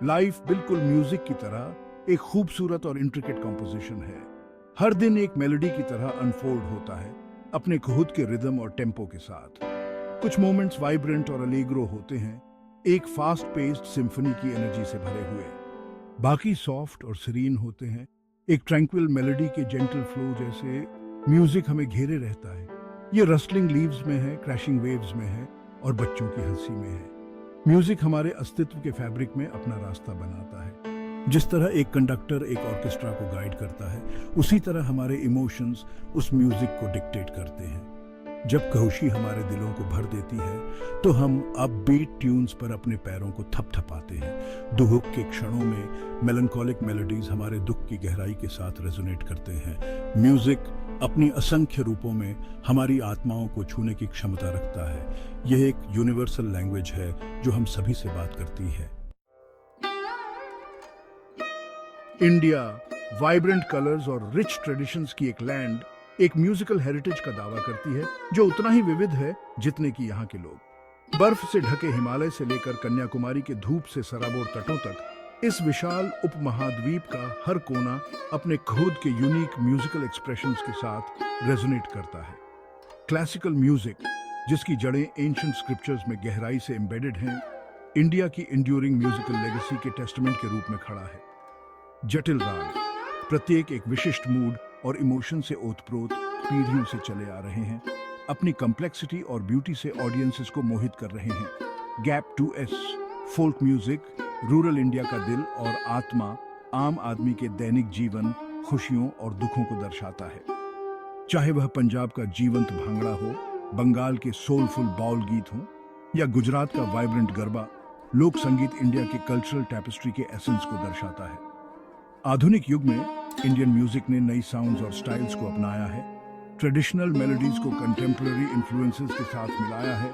Life बिल्कुल music की तरह एक खूबसूरत और इंट्रिकेट कॉम्पोजिशन है। हर दिन एक मेलोडी की तरह अनफोल्ड होता है, अपने खुद के रिदम और टेम्पो के साथ। कुछ मोमेंट्स वाइब्रेंट और अलेग्रो होते हैं, एक फास्ट पेस्ड सिम्फनी की एनर्जी से भरे हुए। बाकी सॉफ्ट और सीरीन होते हैं, एक ट्रैंक्विल मेलोडी के जेंटल फ्लो जैसे म्यूजिक हमें घेरे रहता है। ये रस्टलिंग लीव्स में है, क्रैशिंग वेव्स में है और बच्चों की हंसी में है। म्यूजिक हमारे अस्तित्व के फैब्रिक में अपना रास्ता बनाता है। जिस तरह एक कंडक्टर एक ऑर्केस्ट्रा को गाइड करता है, उसी तरह हमारे इमोशंस उस म्यूजिक को डिक्टेट करते हैं। जब खुशी हमारे दिलों को भर देती है तो हम अपबीट ट्यून्स पर अपने पैरों को थपथपाते हैं। दुख के क्षणों में मेलंकोलिक मेलोडीज हमारे दुख की गहराई के साथ रेजोनेट करते हैं। म्यूजिक अपनी असंख्य रूपों में हमारी आत्माओं को छूने की क्षमता रखता है। यह एक यूनिवर्सल लैंग्वेज है जो हम सभी से बात करती है। इंडिया वाइब्रेंट कलर्स और रिच ट्रेडिशंस की एक लैंड, एक म्यूजिकल हेरिटेज का दावा करती है जो उतना ही विविध है जितने कि यहाँ के लोग। बर्फ से ढके हिमालय से लेकर कन्याकुमारी के धूप से सराबोर तटों तक इस विशाल उपमहाद्वीप का हर कोना अपने खुद के यूनिक म्यूजिकल एक्सप्रेशंस के साथ रेजोनेट करता है। क्लासिकल म्यूजिक, जिसकी जड़ें एंशिएंट स्क्रिप्चर्स में गहराई से एम्बेडेड हैं, इंडिया की इंड्यूरिंग म्यूजिकल लेगेसी के टेस्टमेंट के रूप में खड़ा है। जटिल राग, प्रत्येक एक विशिष्ट मूड और इमोशन से ओतप्रोत पीढ़ियों से चले आ रहे हैं, अपनी कॉम्प्लेक्सिटी और ब्यूटी से ऑडियंसेस को मोहित कर रहे हैं। Gap 2S folk music rural India का दिल और आत्मा, आम आदमी के दैनिक जीवन, खुशियों और दुखों को दर्शाता है। चाहे वह पंजाब का जीवंत भांगड़ा हो, बंगाल के सोलफुल बाउल गीत हो या गुजरात का वाइब्रेंट गरबा, लोक संगीत इंडिया के कल्चरल टैपेस्ट्री के एसेंस को दर्शाता है। आधुनिक युग में इंडियन म्यूजिक ने नई साउंड्स और स्टाइल्स को अपनाया है, ट्रेडिशनल मेलोडीज को कंटेम्पररी इन्फ्लुएंसेस के साथ मिलाया है।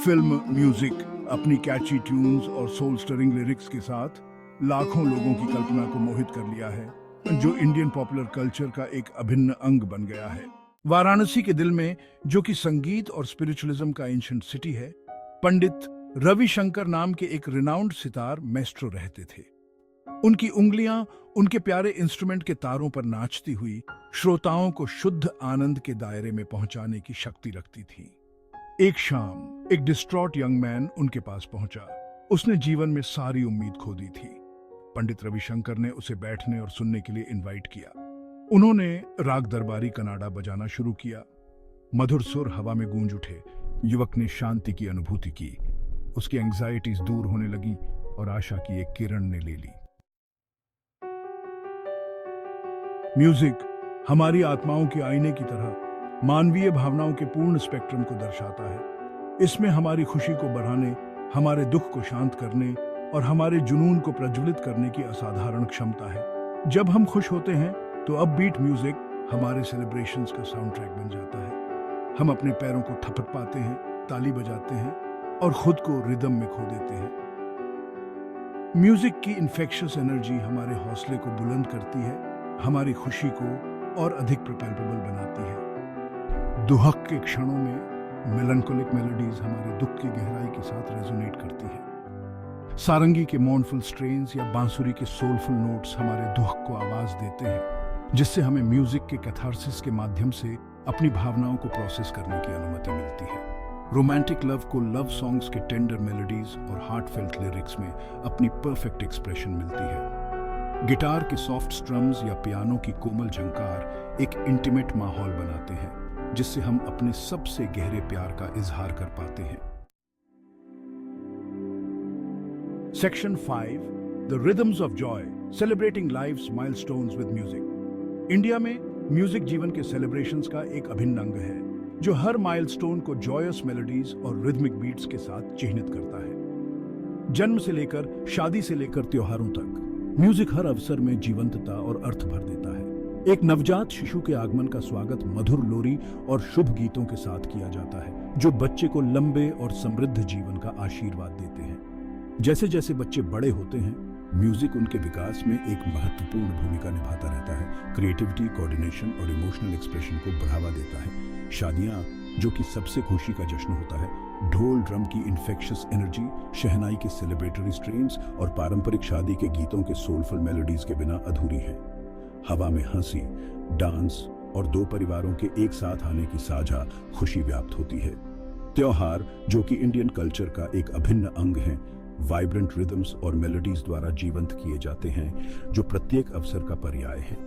फिल्म म्यूजिक अपनी कैची ट्यून्स और सोल स्टरिंग लिरिक्स के साथ लाखों लोगों की कल्पना को मोहित कर लिया है, जो इंडियन पॉपुलर कल्चर का एक अभिन्न अंग बन गया है। वाराणसी के दिल में, जो कि संगीत और स्पिरिचुअलिज्म का एंशिएंट सिटी है, पंडित रविशंकर नाम के एक रिनाउंड सितार मेस्ट्रो रहते थे। उनकी उंगलियां उनके प्यारे इंस्ट्रूमेंट के तारों पर नाचती हुई श्रोताओं को शुद्ध आनंद के दायरे में पहुंचाने की शक्ति रखती थी। एक शाम एक डिस्ट्रॉट यंग मैन उनके पास पहुंचा। उसने जीवन में सारी उम्मीद खो दी थी। पंडित रविशंकर ने उसे बैठने और सुनने के लिए इनवाइट किया। उन्होंने राग दरबारी कनाडा बजाना शुरू किया। मधुर सुर हवा में गूंज उठे। युवक ने शांति की अनुभूति की। उसकी एंग्जाइटीज दूर होने लगी और आशा की एक किरण ने ले ली। म्यूजिक हमारी आत्माओं के आईने की तरह मानवीय भावनाओं के पूर्ण स्पेक्ट्रम को दर्शाता है। इसमें हमारी खुशी को बढ़ाने, हमारे दुख को शांत करने और हमारे जुनून को प्रज्वलित करने की असाधारण क्षमता है। जब हम खुश होते हैं तो अपबीट म्यूजिक हमारे सेलिब्रेशंस का साउंड ट्रैक बन जाता है। हम अपने पैरों को थपथपाते हैं, ताली बजाते हैं और खुद को रिदम में खो देते हैं। म्यूजिक की इन्फेक्शियस एनर्जी हमारे हौसले को बुलंद करती है, हमारी खुशी को और अधिक प्रोपैल्पेबल बनाती है। दुहक के क्षणों में मेलंकोलिक मेलोडीज हमारे दुख की गहराई के साथ रेजोनेट करती है। सारंगी के मॉर्नफुल स्ट्रेन्स या बांसुरी के सोलफुल नोट्स हमारे दुख को आवाज देते हैं, जिससे हमें म्यूजिक के कैथारसिस के माध्यम से अपनी भावनाओं को प्रोसेस करने की अनुमति मिलती है। रोमांटिक लव को लव सॉन्ग्स के टेंडर मेलोडीज और हार्टफेल्ट लिरिक्स में अपनी परफेक्ट एक्सप्रेशन मिलती है। गिटार के सॉफ्ट स्ट्रम्स या पियानो की कोमल झंकार एक इंटीमेट माहौल बनाते हैं, जिससे हम अपने सबसे गहरे प्यार का इजहार कर पाते हैं। Section 5, the rhythms of joy, celebrating life's milestones with music. India में म्यूजिक जीवन के सेलिब्रेशंस का एक अभिन्न अंग है, जो हर माइलस्टोन को जॉयस मेलोडीज और रिदमिक बीट्स के साथ चिह्नित करता है। जन्म से लेकर शादी से लेकर त्योहारों तक म्यूजिक हर अवसर में जीवंतता और अर्थ भर देता है। एक नवजात शिशु के आगमन का स्वागत मधुर लोरी और शुभ गीतों के साथ किया जाता है, जो बच्चे को लंबे और समृद्ध जीवन का आशीर्वाद देते हैं। जैसे जैसे बच्चे बड़े होते हैं, म्यूजिक उनके विकास में एक महत्वपूर्ण भूमिका निभाता रहता है। क्रिएटिविटी, कोऑर्डिनेशन और इमोशनल एक्सप्रेशन को बढ़ावा देता है। शादियां, जो कि सबसे खुशी का जश्न होता है, ढोल ड्रम की इन्फेक्शियस एनर्जी, शहनाई के सेलिब्रेटरी स्ट्रेन्स और पारंपरिक शादी के गीतों के सोलफुल मेलोडीज के बिना अधूरी है। हवा में हंसी, डांस और दो परिवारों के एक साथ आने की साझा खुशी व्याप्त होती है। त्योहार, जो कि इंडियन कल्चर का एक अभिन्न अंग है, वाइब्रेंट रिदम्स और मेलोडीज द्वारा जीवंत किए जाते हैं, जो प्रत्येक अवसर का पर्याय है।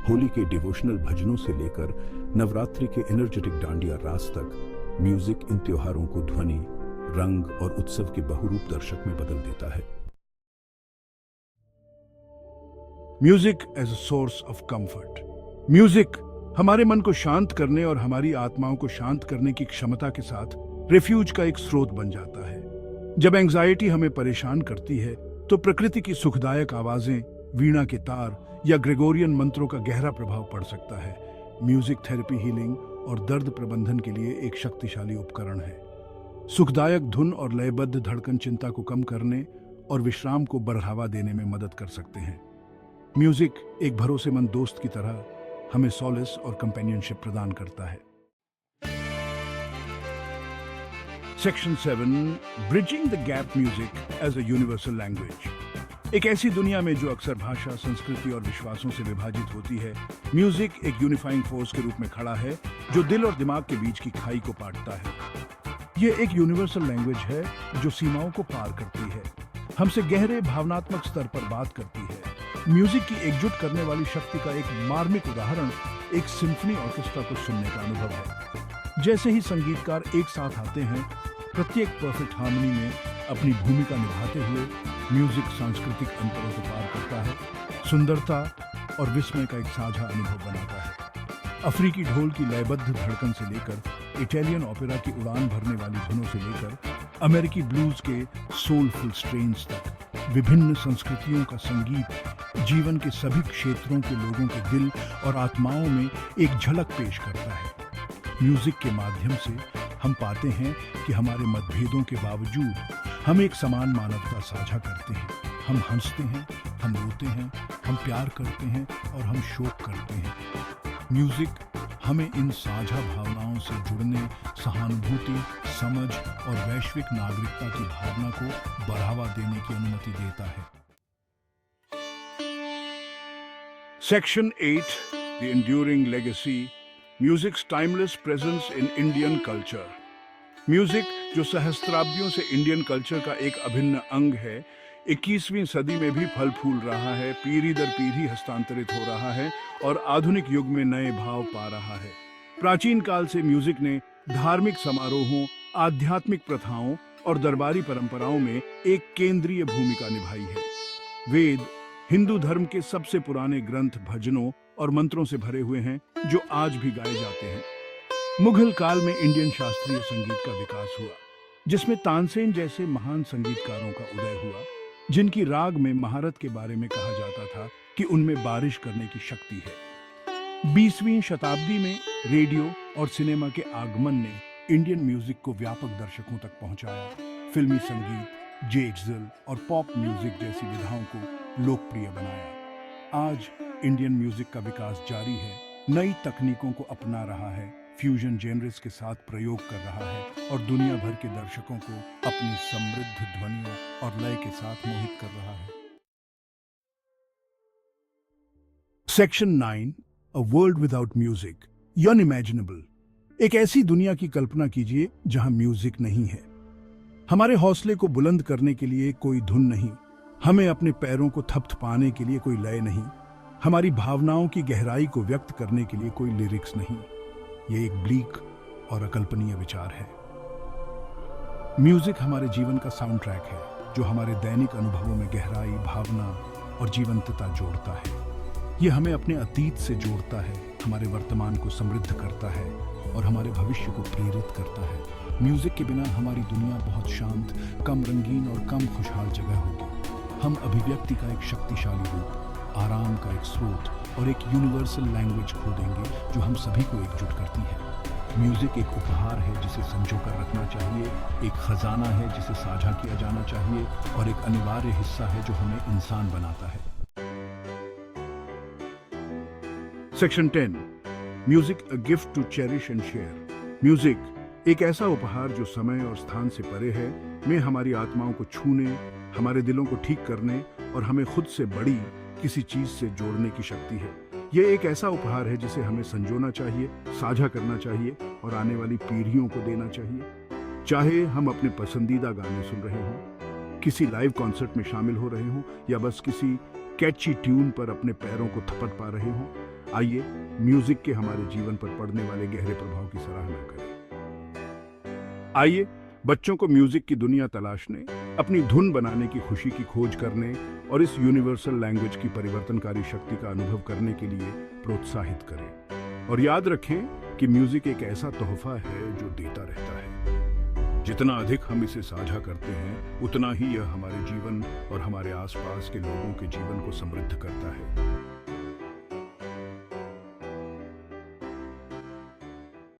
होली के डिवोशनल भजनों से लेकर नवरात्रि के एनर्जेटिक डांडिया रास तक, म्यूजिक इन त्योहारों को ध्वनि, रंग और उत्सव के बहुरूप दर्शक में बदल देता है। Music as a source of comfort. Music हमारे मन को शांत करने और हमारी आत्माओं को शांत करने की क्षमता के साथ रिफ्यूज का एक स्रोत बन जाता है। जब एंजाइटी हमें परेशान करती है तो प्रकृति की सुखदायक आवाजें, वीणा के तार या ग्रेगोरियन मंत्रों का गहरा प्रभाव पड़ सकता है। म्यूजिक थेरेपी, हीलिंग और दर्द प्रबंधन के लिए एक शक्तिशाली उपकरण है। सुखदायक धुन और लयबद्ध धड़कन चिंता को कम करने और विश्राम को बढ़ावा देने में मदद कर सकते हैं। म्यूजिक एक भरोसेमंद दोस्त की तरह हमें सॉलिस और कंपेनियनशिप प्रदान करता है। Section 7, bridging the gap, music as a universal language. एक ऐसी दुनिया में जो अक्सर भाषा, संस्कृति और विश्वासों से विभाजित होती है, म्यूजिक एक यूनिफाइंग फोर्स के रूप में खड़ा है जो दिल और दिमाग के बीच की खाई को पाटता है। यह एक यूनिवर्सल लैंग्वेज है जो सीमाओं को पार करती है, हमसे गहरे भावनात्मक स्तर पर बात करती है। म्यूजिक की एकजुट करने वाली शक्ति का एक मार्मिक उदाहरण एक सिम्फनी ऑर्केस्ट्रा को सुनने का अनुभव है। जैसे ही संगीतकार एक साथ आते हैं, प्रत्येक परफेक्ट हार्मनी में अपनी भूमिका निभाते हुए, म्यूजिक सांस्कृतिक अंतरों को पार करता है, सुंदरता और विस्मय का एक साझा अनुभव बनाता है। अफ्रीकी ढोल की लयबद्ध धड़कन से लेकर इटालियन ओपेरा की उड़ान भरने वाली धुनों से लेकर अमेरिकी ब्लूज के सोलफुल स्ट्रेन्स तक, विभिन्न संस्कृतियों का संगीत जीवन के सभी क्षेत्रों के लोगों के दिल और आत्माओं में एक झलक पेश करता है। म्यूजिक के माध्यम से हम पाते हैं कि हमारे मतभेदों के बावजूद हम एक समान मानवता साझा करते हैं। हम हंसते हैं, हम रोते हैं, हम प्यार करते हैं और हम शोक करते हैं। म्यूजिक हमें इन साझा भावनाओं से जुड़ने, सहानुभूति, समझ और वैश्विक नागरिकता की भावना को बढ़ावा देने की अनुमति देता है। Section 8, the enduring legacy, musics timeless presence in Indian culture. Music, जो सहस्त्राब्दियों से इंडियन कल्चर का एक अभिन्न अंग है, 21वीं सदी में भी फल फूल रहा है, पीढ़ी दर पीढ़ी हस्तांतरित हो रहा है और आधुनिक युग में नए भाव पा रहा है। प्राचीन काल से म्यूजिक ने धार्मिक समारोहों, आध्यात्मिक प्रथाओं और दरबारी परंपराओं में एक केंद्रीय भूमिका निभाई है। वेद, हिंदू धर्म के सबसे पुराने ग्रंथ, भजनों और मंत्रों से भरे हुए हैं जो आज भी गाए जाते हैं। मुगल काल में इंडियन शास्त्रीय संगीत का विकास हुआ, जिसमें तानसेन जैसे महान संगीतकारों का उदय हुआ, जिनकी राग में महारत के बारे में कहा जाता था कि उनमें बारिश करने की शक्ति है। 20वीं शताब्दी में रेडियो और सिनेमा के आगमन ने इंडियन म्यूजिक को व्यापक दर्शकों तक पहुंचाया। फिल्मी संगीत, जैज़ और पॉप म्यूजिक जैसी विधाओं को लोकप्रिय बनाया। आज इंडियन म्यूजिक का विकास जारी है, नई तकनीकों को अपना रहा है, फ्यूजन जेनर्स के साथ प्रयोग कर रहा है और दुनिया भर के दर्शकों को अपनी समृद्ध ध्वनियों और लय के साथ मोहित कर रहा है। Section 9, a world without music, unimaginable. एक ऐसी दुनिया की कल्पना कीजिए जहां म्यूजिक नहीं है। हमारे हौसले को बुलंद करने के लिए कोई धुन नहीं, हमें अपने पैरों को थपथपाने के लिए कोई लय नहीं, हमारी भावनाओं की गहराई को व्यक्त करने के लिए कोई लिरिक्स नहीं। ये एक ब्लीक और अकल्पनीय विचार है। म्यूजिक हमारे जीवन का साउंड ट्रैक है, जो हमारे दैनिक अनुभवों में गहराई, भावना और जीवंतता जोड़ता है। ये हमें अपने अतीत से जोड़ता है, हमारे वर्तमान को समृद्ध करता है और हमारे भविष्य को प्रेरित करता है। म्यूजिक के बिना हमारी दुनिया बहुत शांत, कम रंगीन और कम खुशहाल जगह होगी। हम अभिव्यक्ति का एक शक्तिशाली रूप, आराम का एक स्रोत और एक यूनिवर्सल लैंग्वेज खो देंगे जो हम सभी को एकजुट करती है। म्यूजिक एक उपहार है जिसे संजो कर रखना चाहिए, एक खजाना है जिसे साझा किया जाना चाहिए और एक अनिवार्य हिस्सा है जो हमें इंसान बनाता है। Section 10, music, a gift to cherish and share. Music एक ऐसा उपहार जो समय और स्थान से परे है, में हमारी आत्माओं को छूने, हमारे दिलों को ठीक करने और हमें खुद से बड़ी किसी चीज से जोड़ने की शक्ति है। यह एक ऐसा उपहार है जिसे हमें संजोना चाहिए, साझा करना चाहिए और आने वाली पीढ़ियों को देना चाहिए। चाहे हम अपने पसंदीदा गाने सुन रहे हों, किसी लाइव कॉन्सर्ट में शामिल हो रहे हों या बस किसी कैची ट्यून पर अपने पैरों को थपथ पा रहे हों, आइए म्यूजिक के हमारे जीवन पर पड़ने वाले गहरे प्रभाव की सराहना करें। आइए बच्चों को म्यूजिक की दुनिया तलाशने, अपनी धुन बनाने की खुशी की खोज करने और इस यूनिवर्सल लैंग्वेज की परिवर्तनकारी शक्ति का अनुभव करने के लिए प्रोत्साहित करें। और याद रखें कि म्यूजिक एक ऐसा तोहफा है जो देता रहता है। जितना अधिक हम इसे साझा करते हैं, उतना ही यह हमारे जीवन और हमारे आसपास के लोगों के जीवन को समृद्ध करता है।